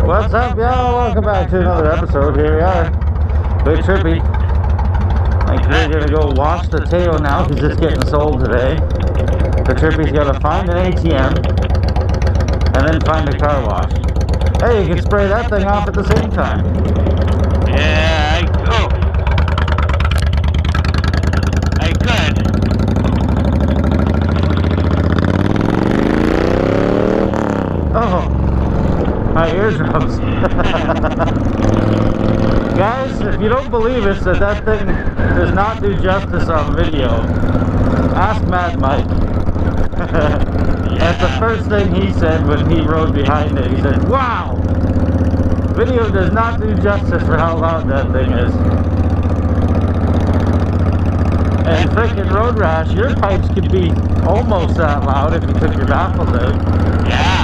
What's up, y'all? Welcome back to another episode. Here we are. Big Trippy. I think we're gonna go wash the Tao now because it's getting sold today. The Trippy's gotta find an ATM and then find a car wash. Hey, you can spray that thing off at the same time. Yeah, I could. Oh, my eardrums. Guys, if you don't believe us that thing does not do justice on video, ask Mad Mike. That's the first thing he said when he rode behind it. He said, wow! Video does not do justice for how loud that thing is. And freaking road rash, your pipes could be almost that loud if you took your baffles out. Yeah.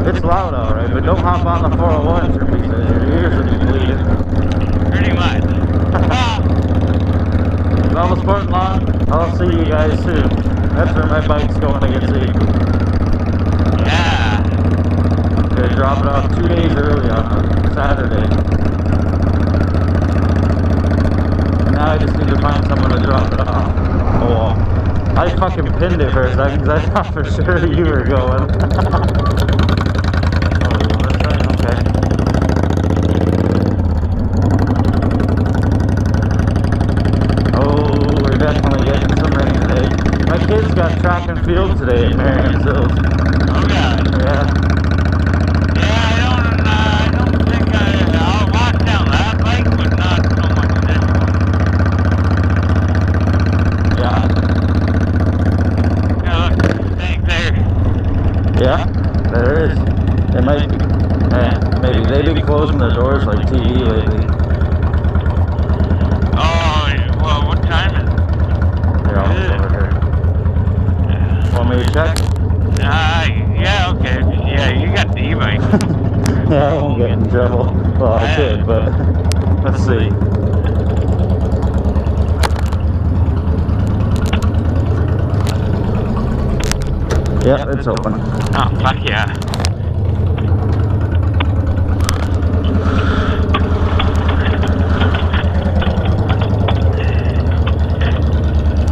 It's loud alright, but don't hop on the 401 for me, so your ears will be bleeding. Pretty much. Well, the sport lawn, I'll see you guys soon. That's where my bike's going to get seen. Yeah. They drop it off 2 days early on a Saturday. Now I just need to find someone to drop it off. Oh, well. I fucking pinned it for a second because I thought for sure you were going. Kids got track and field today at Marion's Hills. Oh god. Yeah. Yeah, I don't think I'll walk down that bike, but not so much this one. Yeah. Yeah, look, thing there. Yeah, there is. It might be. Yeah, maybe. They've been closing their doors like TV lately. Oh, well, what time is it? They're almost over here. Want me to check? Yeah, okay. Yeah, you got the e-bike. Yeah, I won't get in trouble. Well, I could, but let's see. Yep, it's open. Oh, fuck yeah.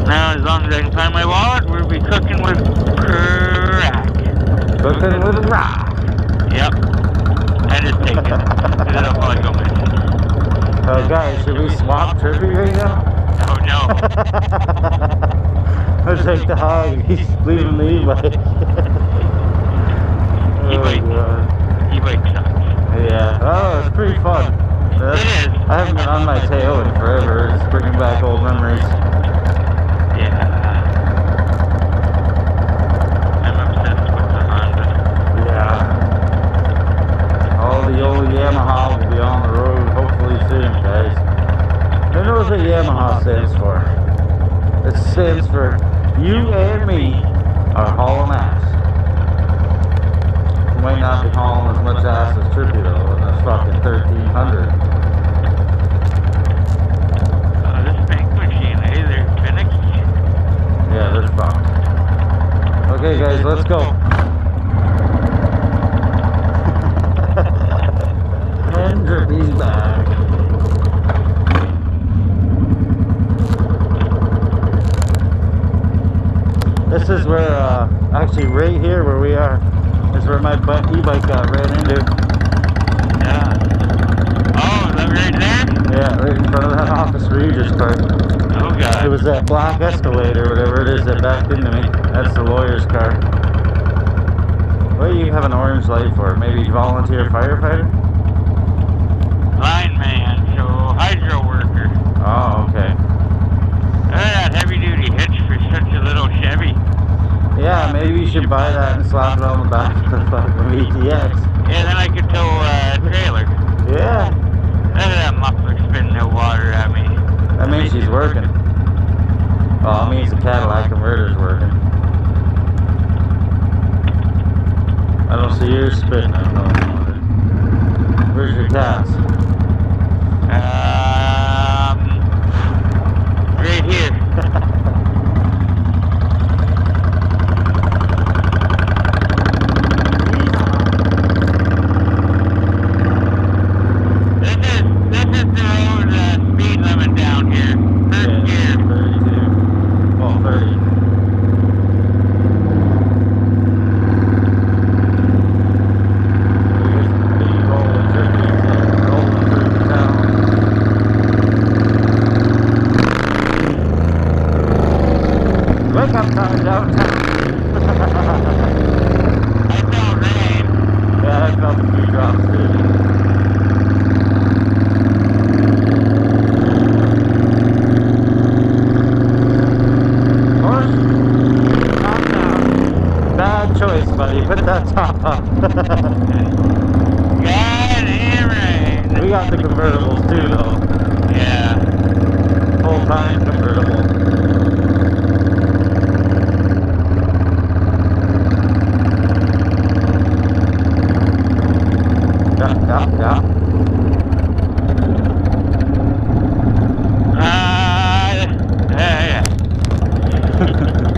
Now, as long as I can find my wallet, we'll be cooking with crack. Cooking with rock. Yep. I just take it. Because it'll probably go missing. Oh, guys, should we swap Trippy right now? Oh, no. I'll take the hog. He's leaving the e-bike. E-bike sucks. Yeah. Oh, it's pretty fun. It is. I haven't been on my Tao in forever. It's bringing back old memories. Yeah. I'm obsessed with the Honda. Yeah. All the old Yamaha will be on the road hopefully soon, guys. Who knows what Yamaha stands for? It stands for you and me are hauling ass. You might not be hauling as much ass as Trippy though in this fucking 1300. This bank machine, hey, they're finicky. Yeah, they're fucked. Okay, guys, let's go. And Drippy's back. This is where, actually right here where we are, is where my e-bike got ran into. Yeah. Oh, is that right there? Yeah, right in front of that office Regis car. Oh, God. It was that black Escalade or whatever it is that backed into me. That's the lawyer's car. What do you have an orange light for? Maybe volunteer firefighter? Lineman, so hydro worker. Oh, okay. Look at that heavy duty hitch for such a little Chevy. Yeah, maybe you should buy that and slap it on the back of the fucking VTX. Yeah, then I could tow a trailer. Yeah. Look at that muffler spitting the water at me. That means she's working. Well, it means the Cadillac converter's working. I don't see yours spitting. I don't know. Where's your cats? Right here. drops, dude. Horse, top down. Bad choice, buddy. Put that top up. God damn right. We got the convertibles too, though. Yeah. Full-time convertible. Yeah. Yeah.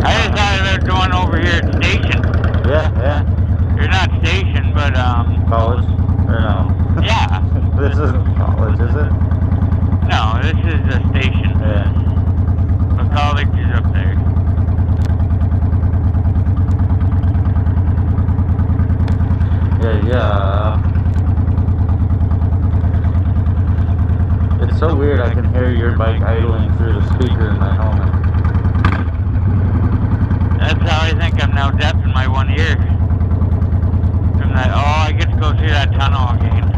I just thought they were going over here at station. Yeah. You're not station, but College? Or no? yeah. This isn't college, is it? No, this is a station. Yeah. The college is up there. Yeah. It's so weird, I can hear your bike idling through the speaker in my helmet. That's how I think I'm now deaf in my one ear. From that, oh, I get to go through that tunnel again.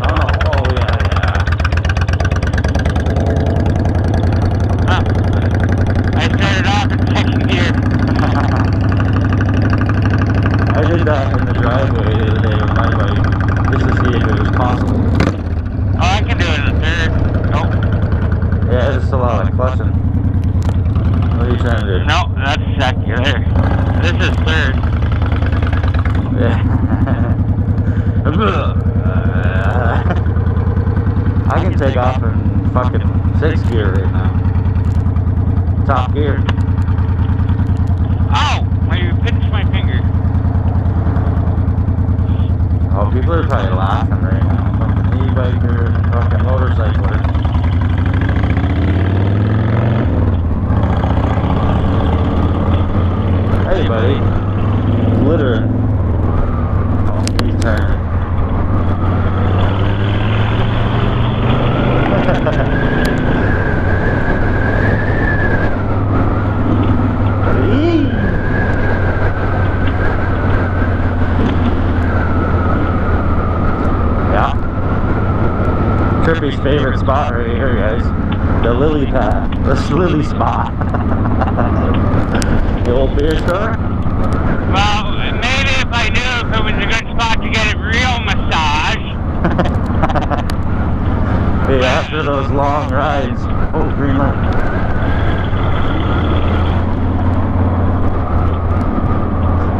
Oh yeah. Huh. I started off in second gear. I did that in the driveway the other day with my bike, just to see if it was possible. Oh, I can do it in the third. Nope. Yeah, it's just a lot of clutching. What are you trying to do? No, that's second. There. This is third. Yeah. I can take off in fucking 6th gear right now. Top gear. Oh, I pinched my finger. Oh, people are probably laughing right now. Fucking e-biker, fucking motorcycler. Hey, buddy. Littering. Oh, he's turning. Yeah. Trippy's favorite spot right here, guys. The lily pad. This lily spot. The old beer store? Well, maybe if I knew if it was a good spot to get a real massage. Yeah, after those long rides. Oh, green light.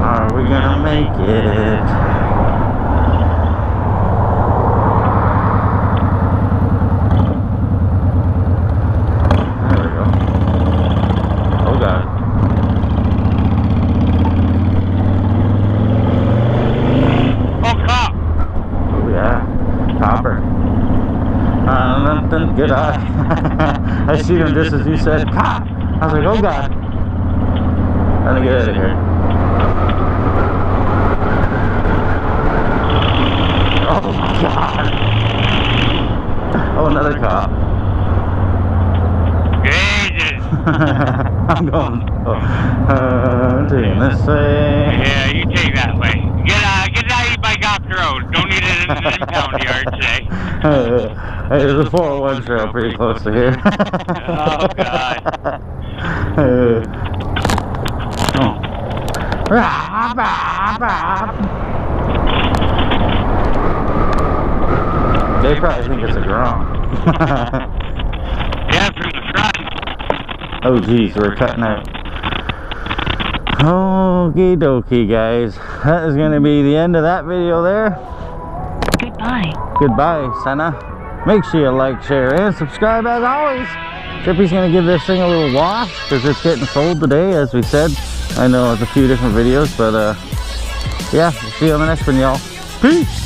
Are we gonna make it? There we go. Oh god. Oh, cop. Oh yeah. Copper. Good eye. I see him just as you said, cop! I was like, oh god. Let me get out of here. Oh god. Oh, another cop. Jesus. I'm going. Taking this way. Yeah, you take that way. Get that e-bike off the road. Don't need it in the impound yard today. Hey, there's a 401 trail pretty close to here. Oh, God. They probably think it's a grom. Yeah, from the front. Oh geez, we're cutting out. Okie dokie, guys. That is going to be the end of that video there. Goodbye. Goodbye, Senna. Make sure you like, share, and subscribe as always. Trippy's going to give this thing a little wash because it's getting sold today, as we said. I know it's a few different videos, but yeah, we'll see you on the next one, y'all. Peace!